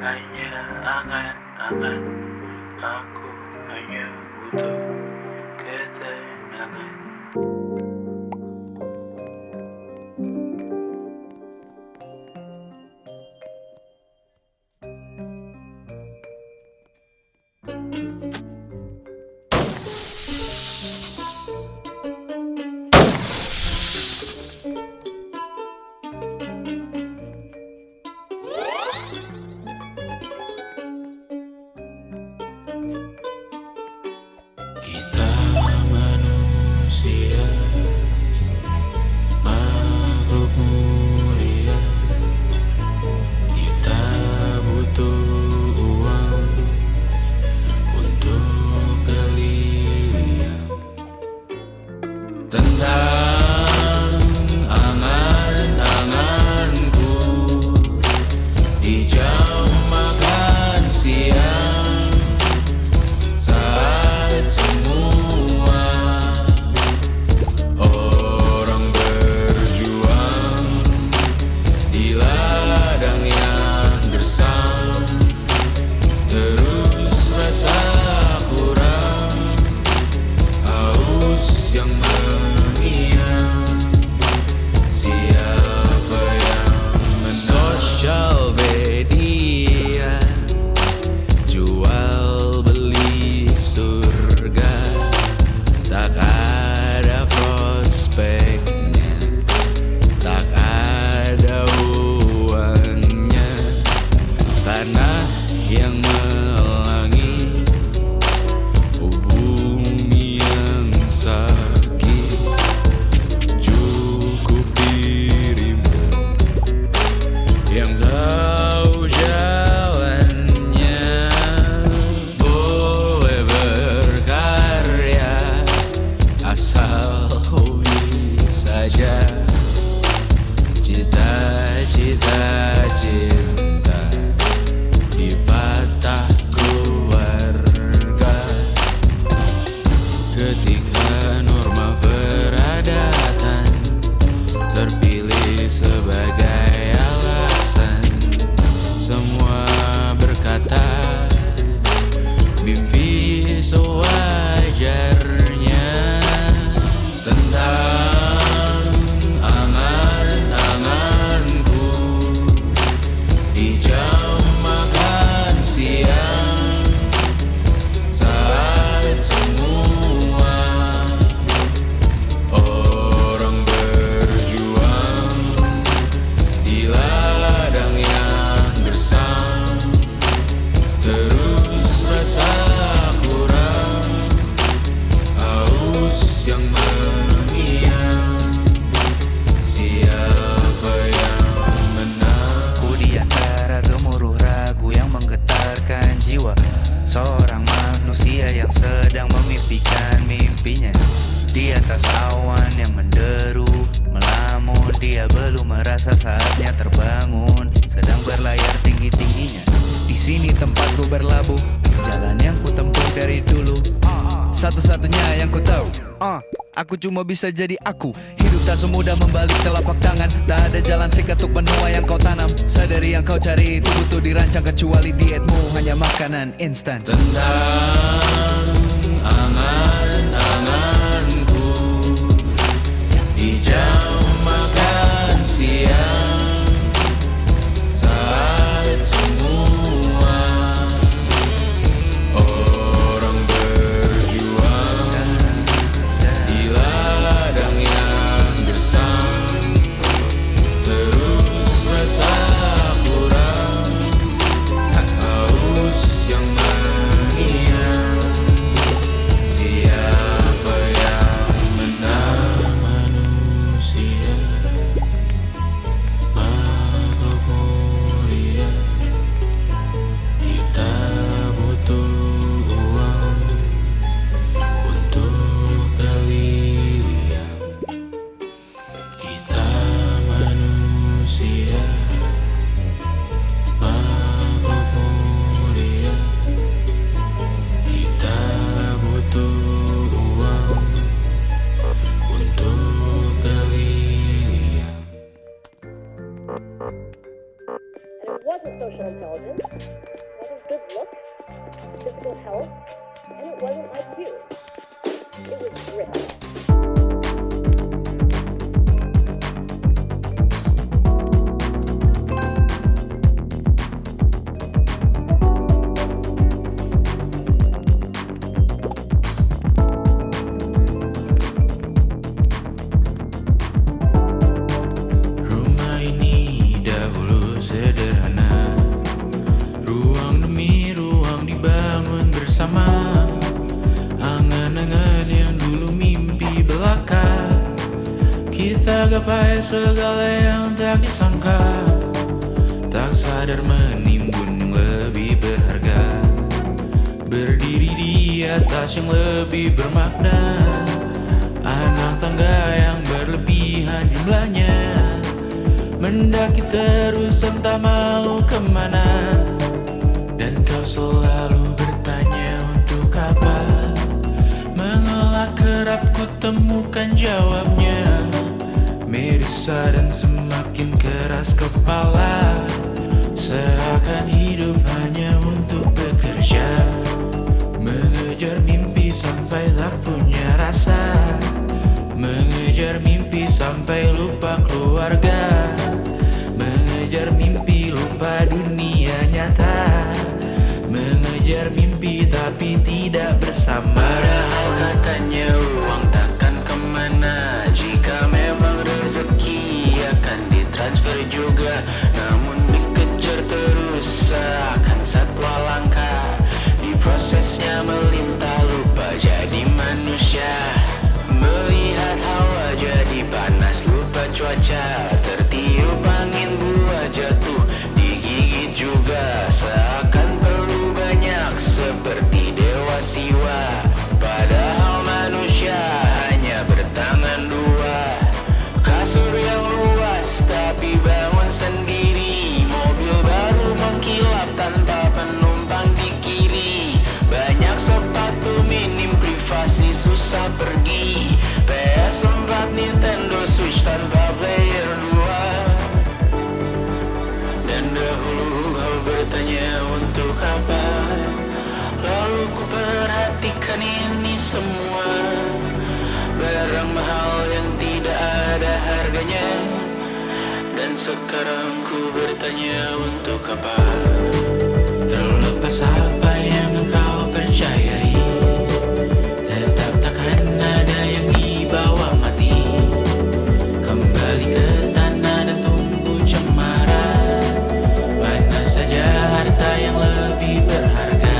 hanya angan-angan. Aku hanya butuh ketenangan. Kita manusia, makhluk mulia. Kita butuh uang untuk berlian. Tentang angan-anganku di jam makan siang, saat semua orang berjuang di ladang yang gersang, terus rasa kurang, haus yang mengiang. Siapa yang sosial media, jual beli surga, tak ada prospeknya, tak ada uangnya. Tanah yang melangi, bumi yang sakit, cukup dirimu yang tahu jalannya. Boleh berkarya asal hobi saja. Cita-cita cinta dipatah keluarga. Ketika norma peradatan terpilih sebagai alasan, semua berkata mimpi sewajarnya. Tentang angan-anganku di jam makan siang, saat semua orang berjuang di ladang yang gersang, terus rasa kurang, haus yang mengiang. Siapa yang menang? Ku di antara gemuruh ragu yang menggetarkan jiwa seorang manusia yang sedang memimpikan mimpinya. Di atas awan yang menderu, melamun, dia belum merasa saatnya terbangun, sedang berlayar tinggi-tingginya. Di sini tempatku berlabuh, jalan yang ku tempuh dari dulu, satu-satunya yang ku tahu. Aku cuma bisa jadi aku. Hidup tak semudah membalik telapak tangan. Tak ada jalan seketuk benua yang kau tanam. Sadari yang kau cari itu butuh dirancang, kecuali dietmu hanya makanan instan. Tentang angan-anganku di jam makan siang, saat semua orang berjuang di ladang yang gersang, terus rasa kurang, haus yang mengiang. Kita gapai segala yang tak disangka, tak sadar menimbun yang lebih berharga, berdiri di atas yang lebih bermakna. Anak tangga yang berlebihan jumlahnya, mendaki terus entah mau kemana. Dan kau selalu bertanya untuk apa, mengelak kerap ku temukan jawabnya. Merisa dan semakin keras kepala, seakan hidup hanya untuk bekerja, mengejar mimpi sampai tak punya rasa, mengejar mimpi sampai lupa keluarga, mengejar mimpi lupa dunia nyata, mengejar mimpi tapi tidak bersama. Padahal katanya uang takkan kemana, jika memang rezeki akan ditransfer juga. Namun dikejar terus seakan satwa langka, di prosesnya melintah lupa jadi manusia. Melihat hawa jadi panas lupa cuaca, tertiup angin buah jatuh digigit juga. Seakan perlu banyak seperti dewa siwa, padahal manusia hanya bertangan dua. Kasur yang luas tapi bangun sendiri, mobil baru mengkilap tanpa penumpang di kiri. Banyak sepatu minim privasi susah pergi, PS4 Nintendo Switch tanpa player 2. Dan dahulu kau bertanya untuk apa, lalu ku perhatikan ini semua, barang mahal yang tidak ada harganya. Dan sekarang ku bertanya untuk apa, terlepas apa yang engkau percayai, tetap takkan ada yang dibawa mati. Kembali ke tanah dan tumbuh cemara, mana saja harta yang lebih berharga.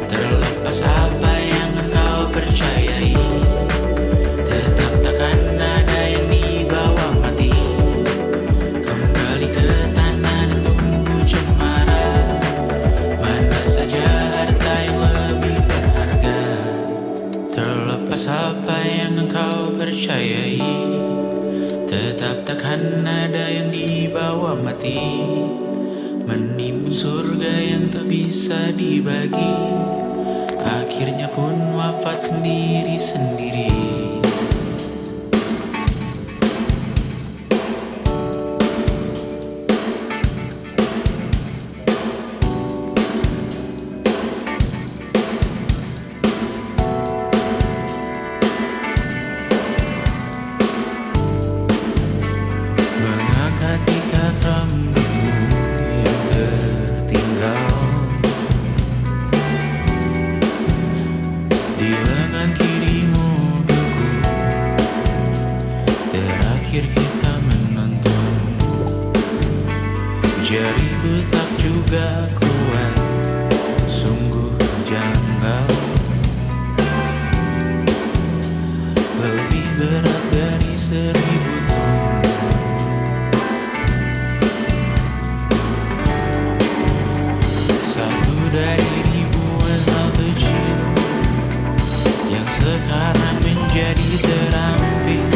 Terlepas apa yang engkau percayai, tetap takkan ada yang dibawa mati. Kembali ke tanah dan tumbuh cemara, mana saja harta yang lebih berharga. Terlepas apa yang engkau percayai, tetap takkan ada yang dibawa mati. Menimbun surga yang tak bisa dibagi, akhirnya pun wafat sendiri-sendiri. Mengangkat ikat rambutmu yang tertinggal di lengan kiri mobilku, terakhir kita menonton. Jariku tak juga kuat, sungguh janggal, lebih berat dari 1000 ton. Satu dari ribuan hal kecil yang sekarang menjadi terampil,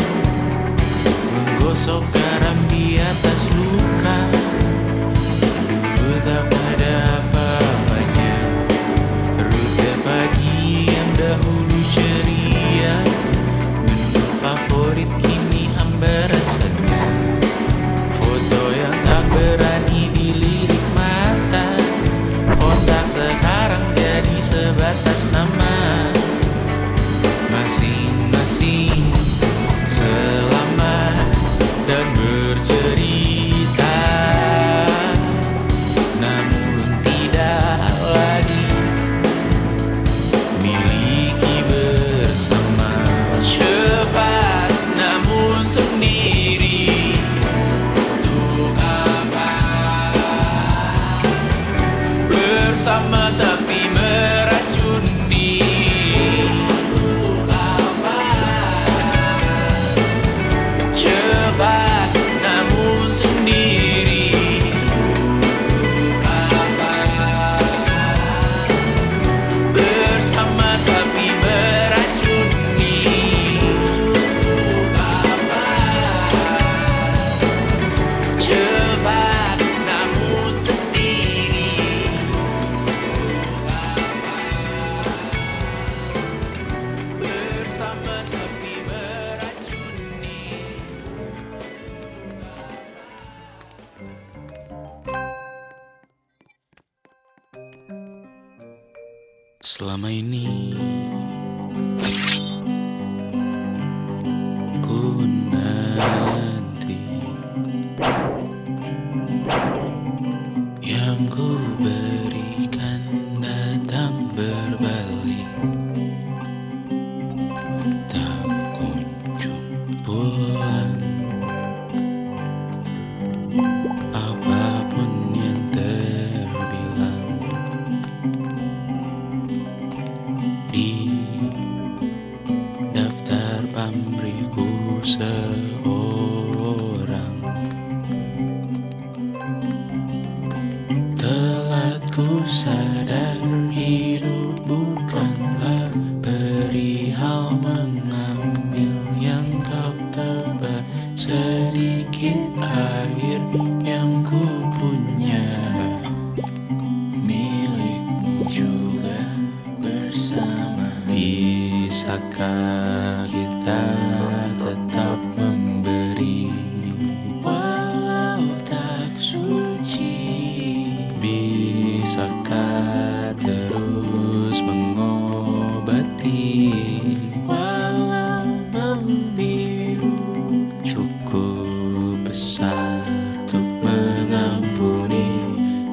Selama ini ku nanti yang ku berikan datang berbalik, tak kunjung pulang. Apapun yang terbilang di daftar pamrihku seorang, telah ku sadar hidup bukanlah perihal mengambil yang kau tebak. Sedikit air yang ku punya milikmu juga bersama. Bisakah kita tetap memberi walau tak suci? Bisakah terus mengobati walau membiru? Cukup besar untuk mengampuni,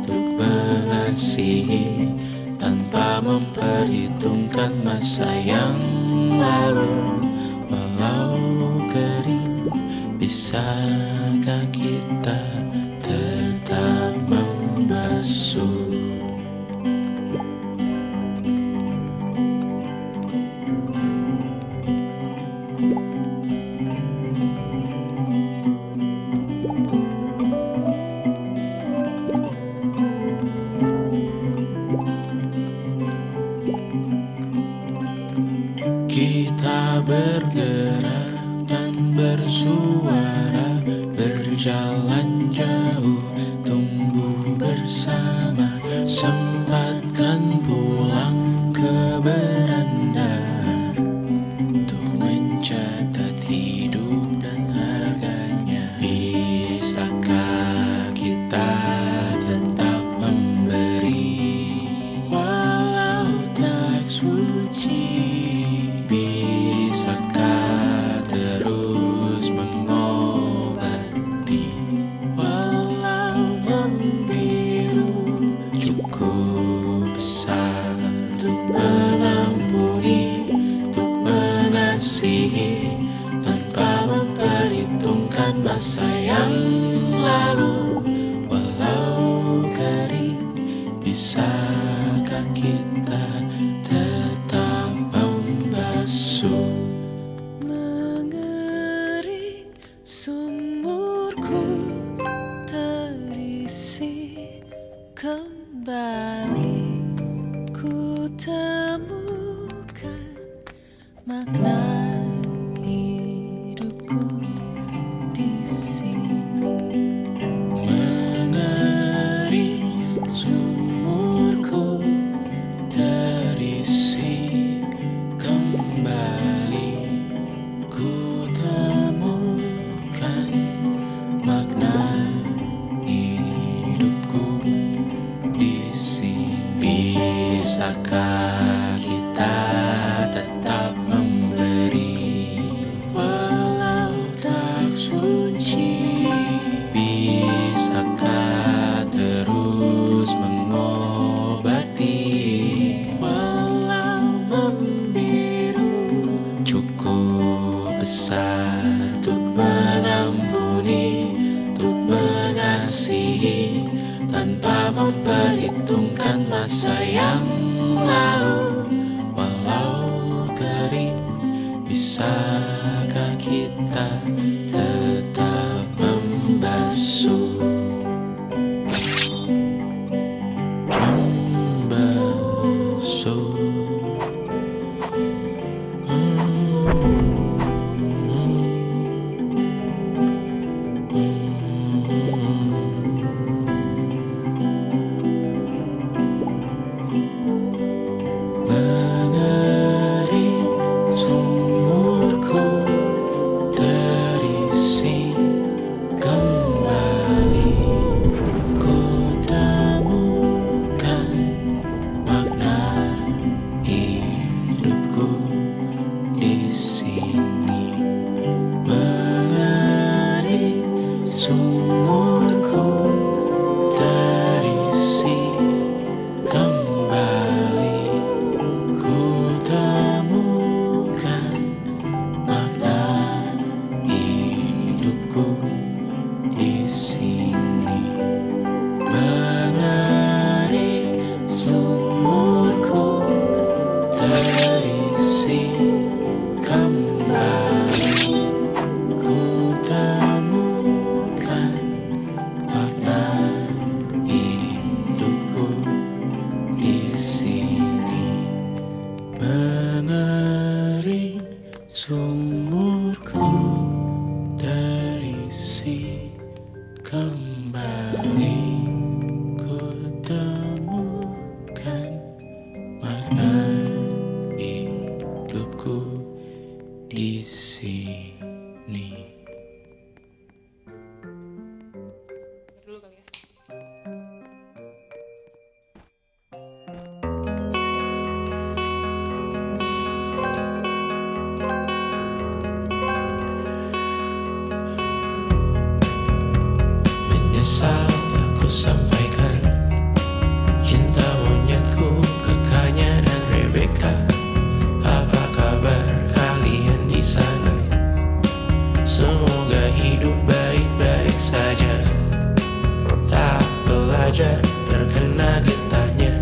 untuk mengasihi tanpa memperhitungkan masa yang lalu. Walau kering, bisakah kita tetap membasuh? Kita bergerak dan bersuara, berjalan jauh, tumbuh bersama. Sempatkan pulang ke beranda untuk mencatat hidup dan harganya. Bisakah kita tetap memberi walau tak suci? Bisakah terus mengobati walau membiru? Cukup besar untuk mengampuni, untuk mengasihi tanpa memperhitungkan masa yang lalu. Walau kering, bisakah kita tetap membasuh? Mengering sumurku terisi kembali, ku temukan makna hidupku di sini. Mengering sumurku terisi kembali, ku temukan makna hidupku di sini. Bisakah kita tetap memberi walau tak suci? Bisakah terus mengobati walau membiru? Cukup besar untuk mengampuni, untuk mengasihi tanpa memperhitungkan masa yang lalu. Walau kering, bisakah kita tetap membasuh? Membasuh. Mengering sumurku terisi sumurku terisi kembali. Ku temukan makna hidupku di sini. Dulu kali ya. Menyesal tak ku sampaikan cinta monyetku ke Kanya dan Rebecca. Apa kabar kalian di sana? Semoga hidup baik-baik saja. Tak belajar terkena getahnya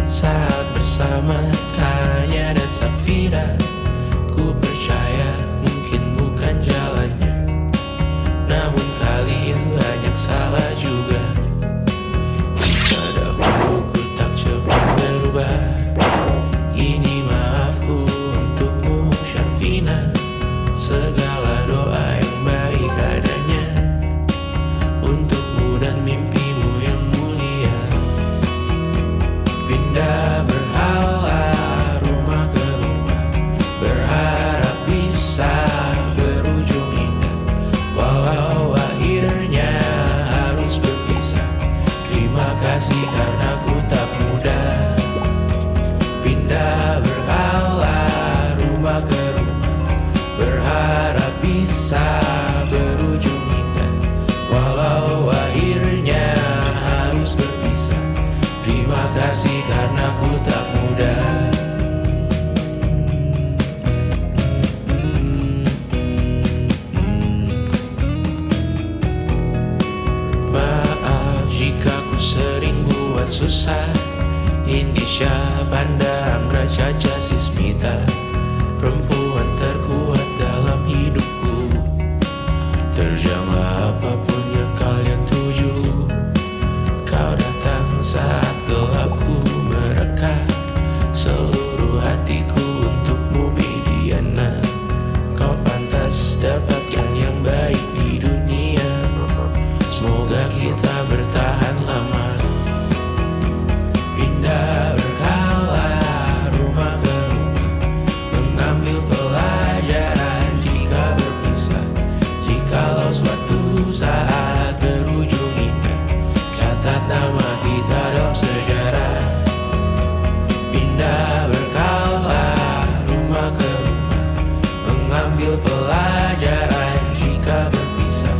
saat bersama Tanya dan Safira. Ku percaya mungkin bukan jalannya, namun kalian banyak salah juga. Jika dahulu ku tak cepat berubah, ini maafku untukmu Syarfina. Segala doa yang baik adanya untukmu dan mimpimu yang mulia. Pindah berhala rumah ke rumah, berharap bisa berujung indah. Walau akhirnya harus berpisah, terima kasih karena ku tak mudah. Pindah berhala rumah ke rumah, berharap bisa berujung indah. Walau akhirnya harus berpisah, terima kasih karena ku tak mudah. Maaf jika ku sering buat susah. Indisha, Panda, Anggra, Caca, Sismita, perempuan terkuat dalam hidupku. Terjanglah apapun yang kalian tuju. Kau datang saat gelapku mereka, seluruh hatiku untukmu Bidiana. Kau pantas dapatkan yang baik di dunia. Semoga kita bertahan lama. Pindah berkala rumah ke rumah, mengambil pelajaran jika berpisah. Jikalau suatu saat berujung indah, catat nama kita dalam sejarah. Pindah berkala rumah ke rumah, mengambil pelajaran jika berpisah.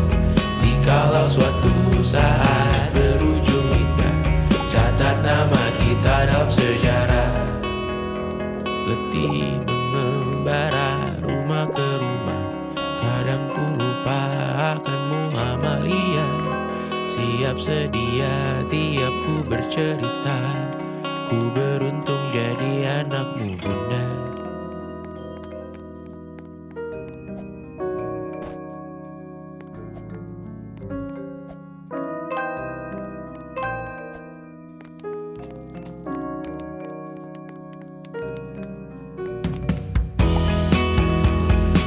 Jikalau suatu saat berujung indah, catat nama kita dalam sejarah. Letih mengembara rumah ke rumah, kadang ku lupa akanmu Amalia. Siap sedia tiap ku bercerita, ku beruntung jadi anakmu bunda.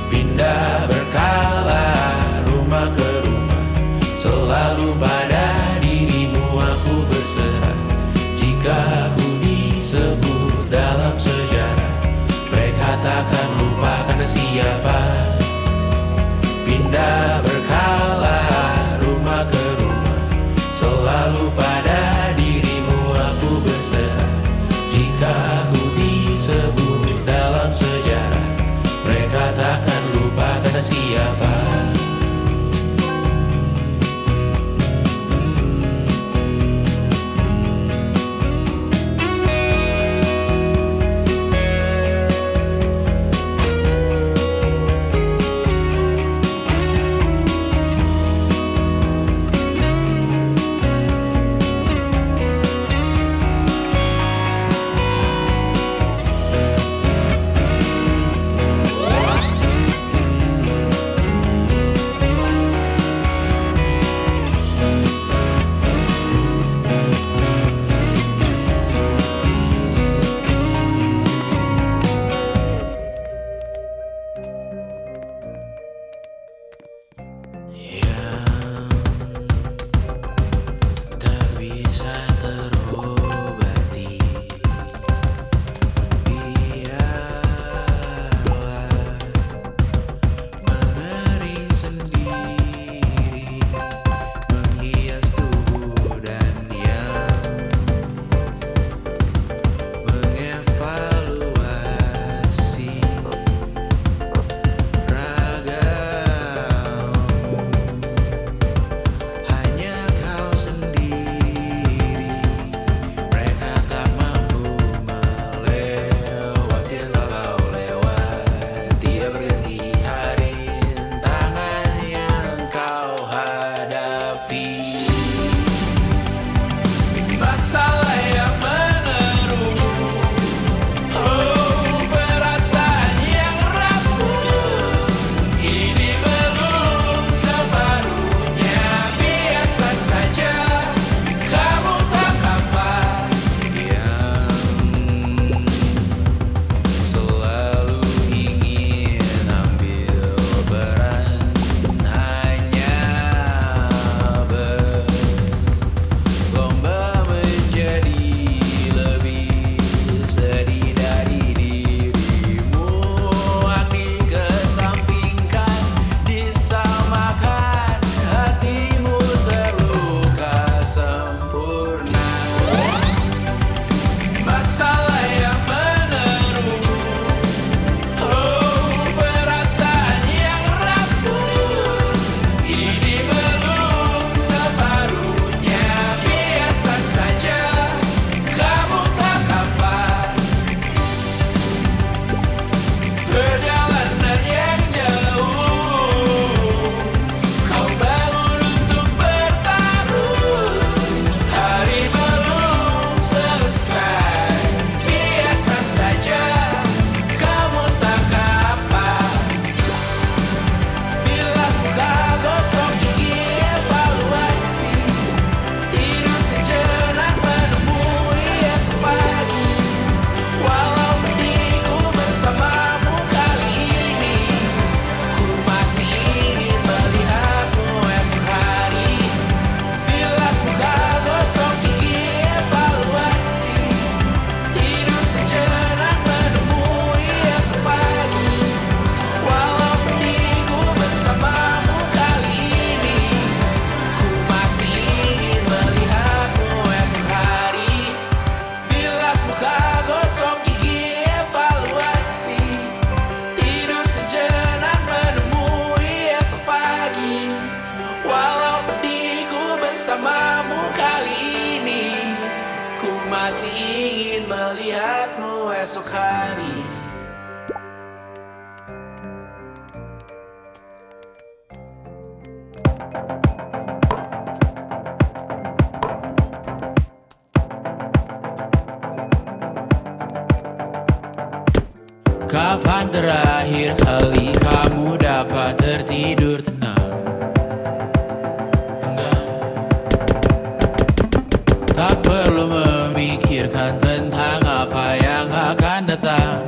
Pindah berkala rumah ke rumah, selalu pada dirimu aku berserah. Jika aku disebut dalam sejarah, mereka takkan lupa karena siapa. Pindah berkala rumah ke rumah, selalu pada dirimu aku berserah. Jika aku disebut dalam sejarah, mereka takkan lupa kata siapa. esok hari. Kapan terakhir kali kamu dapat tertidur tenang? Enggak. Tak perlu memikirkan tentang apa yang akan datang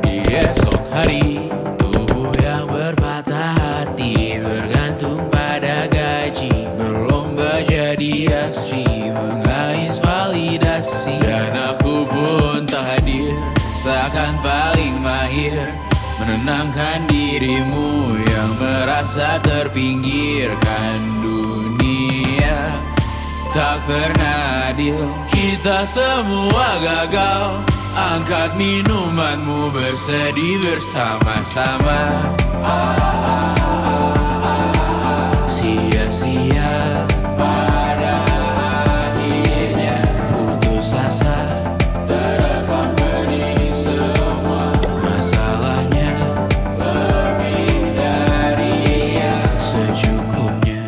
di esok hari. Tubuh yang berpatah hati bergantung pada gaji, berlomba jadi asri, mengais validasi. Dan aku pun tak hadir, seakan paling mahir menenangkan dirimu yang merasa terpinggirkan. Dunia tak pernah adil, kita semua gagal. Angkat minumanmu, bersedih bersama-sama. Sia-sia pada akhirnya putus asa, terekam benih semua. Masalahnya lebih dari yang secukupnya.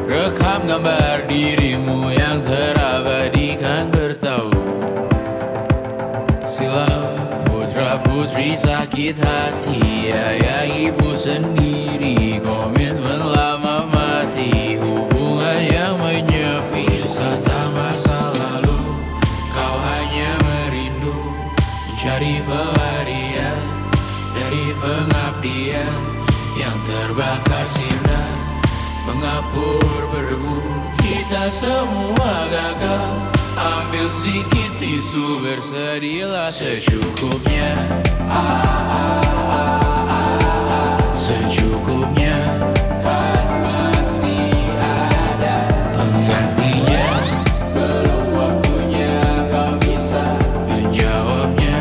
Rekam gambar dirimu yang terabadikan bertahun silam. Putra putri sakit hati, ayah ibu sendiri, komitmen lama mati, hubungan yang menyepi. Wisata masa lalu, kau hanya merindu mencari pelarian dari pengabdian yang terbakar sinar, mengapur berdebu. Kita semua gagal. Ambil sedikit tisu, bersedihlah secukupnya. Secukupnya, kan masih ada penggantinya. Belum waktunya kau bisa menjawabnya.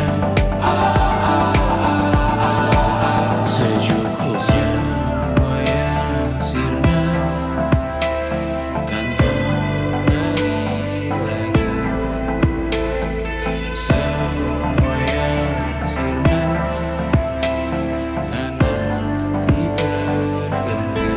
Secukupnya, oh ya sirna, kan kembali lagi. Semua yang sirna kan nanti berganti.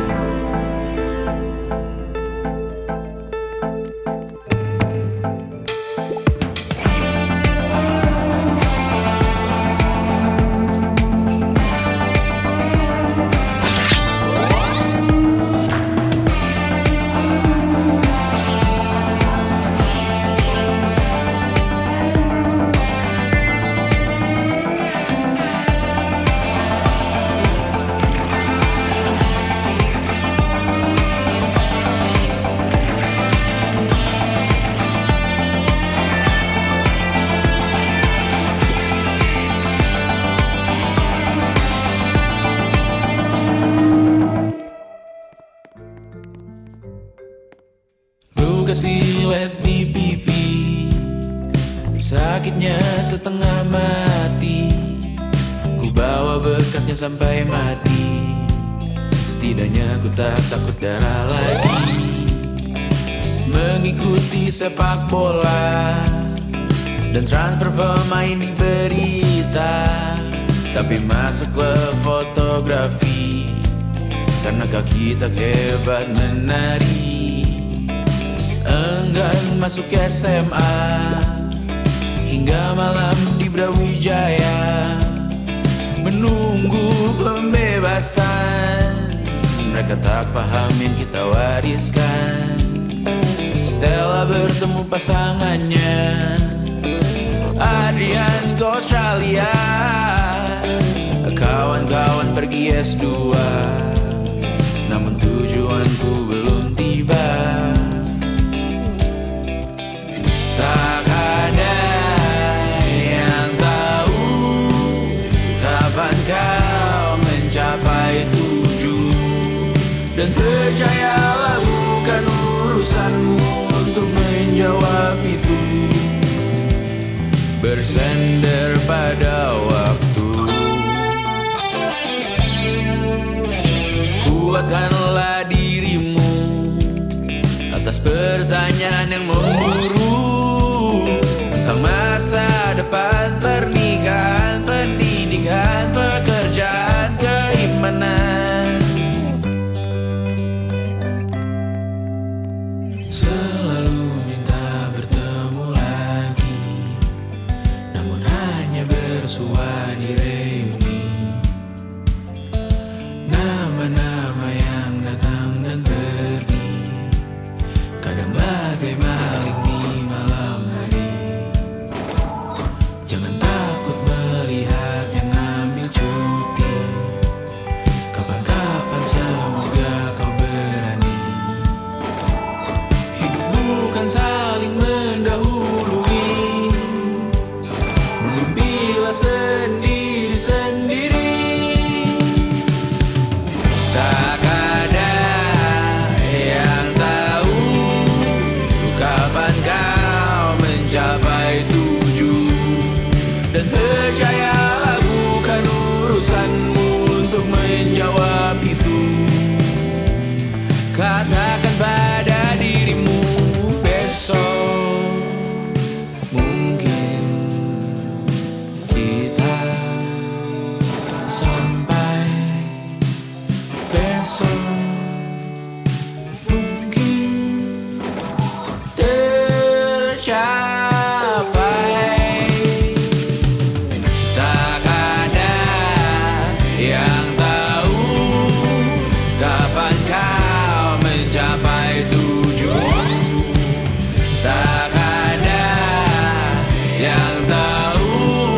Luka silet di pipi, sakitnya setengah mati. Ku bawa bekasnya sampai mati. Setidaknya ku tak takut darah lagi. Mengikuti sepak bola dan transfer pemain di berita, tapi masuk ke fotografi karena kaki tak hebat menari. Enggan masuk SMA hingga malam di Brawijaya, menunggu pembebasan. Mereka tak paham yang kita wariskan. Stella bertemu pasangannya, Adrian ke Australia, kawan-kawan pergi S2, namun tujuanku belum tiba. Tak ada yang tahu kapan kau mencapai tujuh, dan percayalah bukan urusanmu untuk menjawab itu. Bersender pada waktu, kuatkan pikiran yang memburu tentang masa depan, pernikahan, pendidikan, pekerjaan, keimanan. Selalu minta bertemu lagi, namun hanya bersua di reuni. Nama-nama yang datang dan pergi, kadang bagai maling di malam hari. Jangan takut melihat yang ambil cuti, kapan-kapan semoga kau berani. Hidup bukan saling mendahului, bermimpilah sendiri-sendiri. Tak ada yang tahu kapan kau mencapai tujuan, dan percayalah bukan urusanmu untuk menjawab itu. Katakan pada dirimu besok mungkin kita sampai, besok mungkin tercapai. Tak ada yang tahu kapan kau mencapai tujuan. Tak ada yang tahu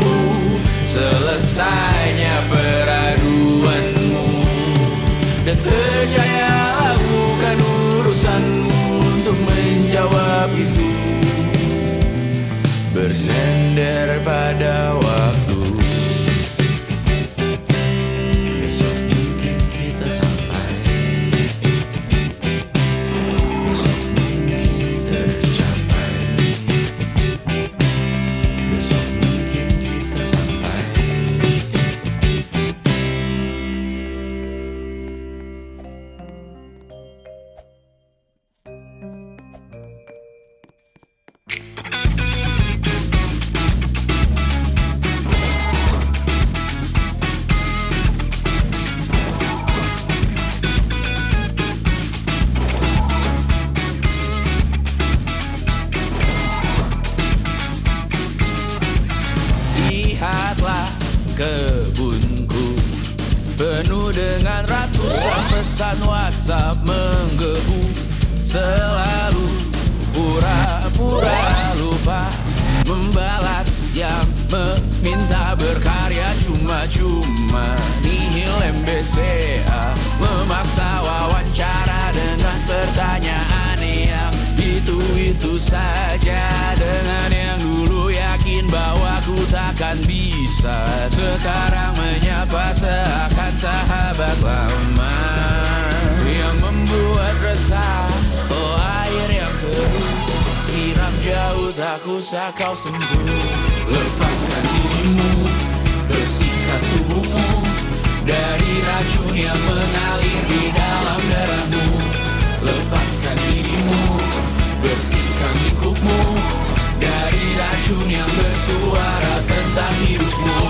selesainya peraduanmu, dan percayalah bukan urusanmu untuk menjawab itu. Bersender pada waktu, besok mungkin kita sampai, besok mungkin tercapai, besok mungkin kita sampai. Lihatlah kebunku, penuh dengan ratusan pesan WhatsApp menggebu. Selalu pura-pura lupa membalas yang meminta berkarya cuma-cuma. Nihil MBCA memaksa wawancara dengan pertanyaan yang itu-itu saja. Dengan yang dulu yakin bahwa ku takkan bisa, sekarang menyapa seakan sahabat lama. Yang membuat resah, oh air yang keruh, siram jauh tak usah kau sentuh. Lepaskan dirimu, bersihkan tubuhmu dari racun yang mengalir di dalam darahmu. Lepaskan dirimu, bersihkan lingkupmu dari racun yang bersuara tentang hidupmu.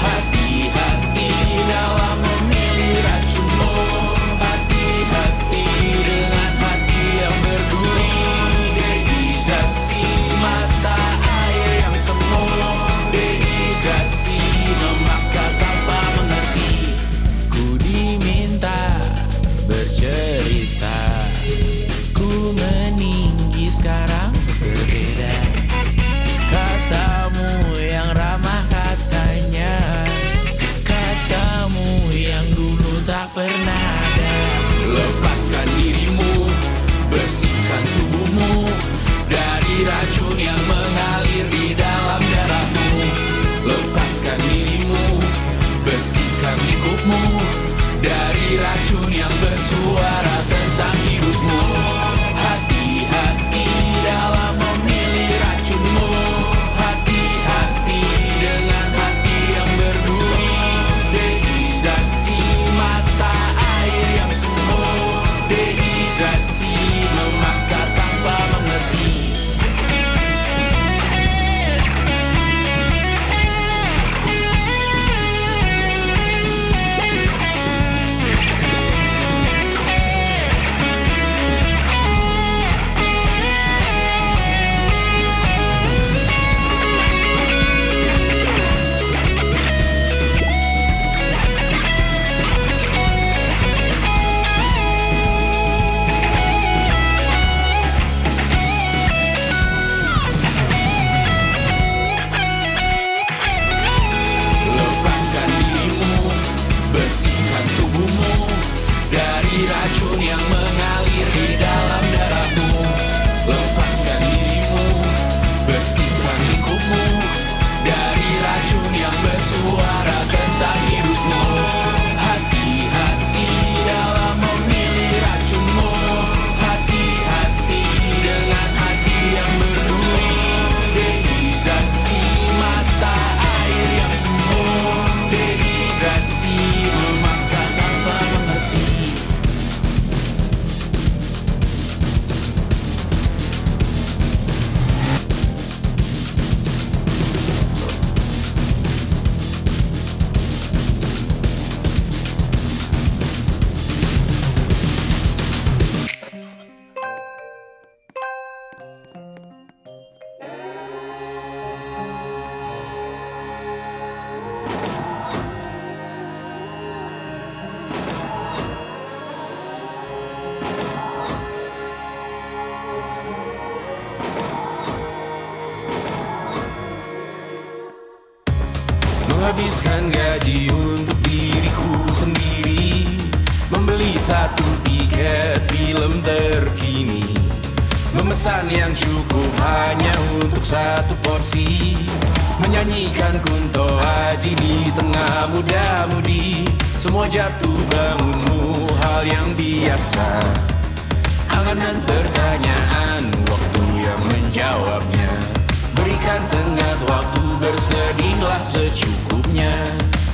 Hati-hati dalam memilih racunmu, hati-hati dengan hati yang berduri. Dehidrasi mata air yang semu, dehidrasi memaksa tanpa mengerti. Ku diminta bercerita, ku meninggi sekarang berbeda. Katamu yang ramah katanya, katamu yang dulu tak pernah ada. Lepaskan dirimu, bersihkan tubuhmu dari racun yang mengalir di dalam darahmu. Lepaskan dirimu, bersihkan lingkupmu dari racun yang bersuara tentang hidupmu. Hati-hati dalam memilih racunmu, hati-hati dengan hati yang berduri. Dehidrasi mata air yang semu, dehidrasi memaksa tanpa mengerti. Habiskan gaji untuk diriku sendiri, membeli satu tiket film terkini, memesan yang cukup hanya untuk satu porsi, menyanyikan Kunto Aji di tengah muda-mudi. Semua jatuh bangunmu hal yang biasa, angan dan pertanyaan, waktu yang menjawabnya. Berikan tenggat waktu, bersedihlah secukupnya.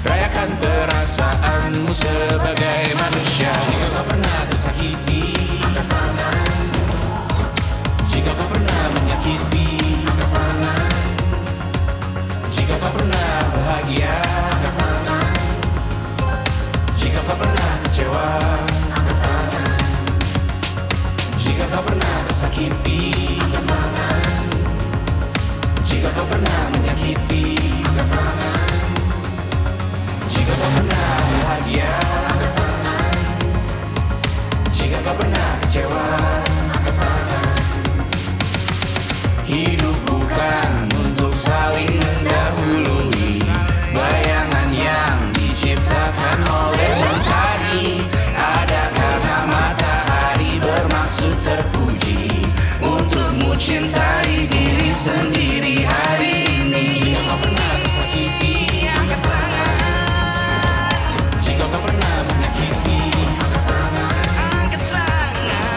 Rayakan perasaanmu sebagai manusia. Jika kau pernah tersakiti, angkat tangan. Jika kau pernah menyakiti, angkat tangan. Jika kau pernah bahagia, angkat tangan. Jika kau pernah kecewa, angkat tangan. Jika kau pernah tersakiti, angkat tangan. Jika kau pernah menyakiti, angkat tangan. Jika kau pernah bahagia, angkat tangan. Jika kau pernah kecewa, angkat tangan. Hidup bukan untuk saling mendahului bayangan yang diciptakan oleh mentari. Ada karena matahari bermaksud terpuji untukmu cintai diri sendiri hari ini. Jika kau pernah tersakiti, angkat tangan. Jika kau pernah menyakiti, angkat tangan.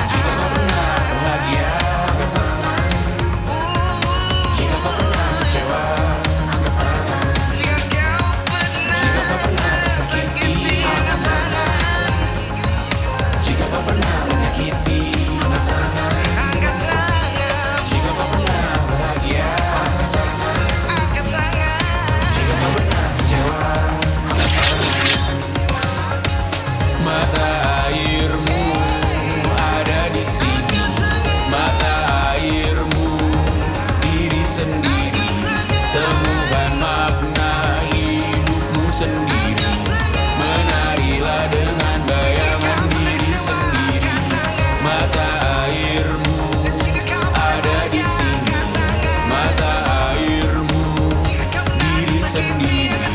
Jika kau pernah bahagia, angkat tangan. Jika kau pernah kecewa, angkat tangan. Jika kau pernah tersakiti, angkat tangan. Jika kau pernah menyakiti, angkat tangan. Jika kau pernah bahagia, angkat tangan. Jika kau pernah kecewa, angkat tangan. Mata airmu ada di sini, mata airmu diri sendiri. Temukan makna hidupmu sendiri, menarilah dengan bayangan diri sendiri. Mata airmu ada di sini, mata airmu diri sendiri.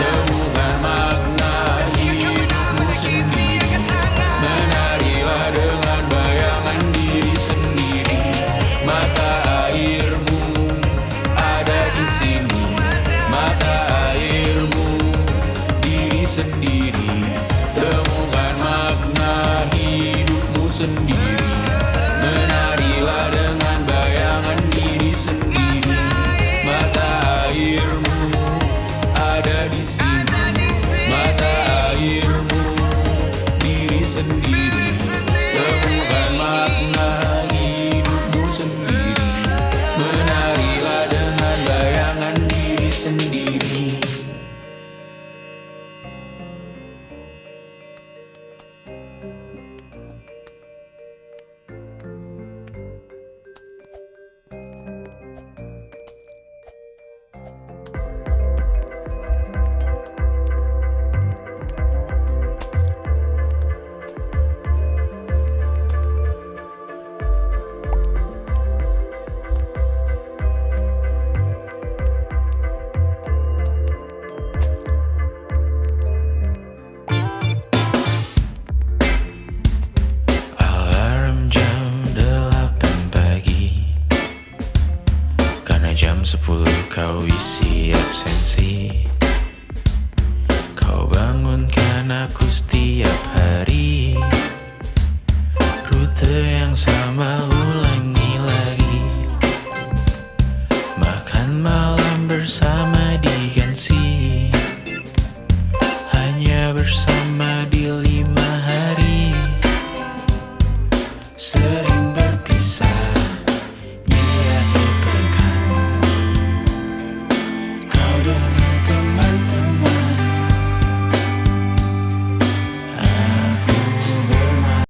Temukan makna hidupmu sendiri, menarilah dengan bayangan diri sendiri. Mata airmu ada di sini, mata airmu diri sendiri. Temukan makna hidupmu sendiri, menarilah dengan bayangan diri sendiri. Mata airmu ada di sini, mata airmu diri sendiri. Temukan makna hidupmu sendiri, menarilah dengan bayangan diri sendiri. Alarm jam 8 pagi, karena jam 10 kau isi absensi. Kau bangunkan aku setiap hari, rute yang sama ulangi lagi. Makan malam bersama diganti, hanya bersama di 5 hari. Sering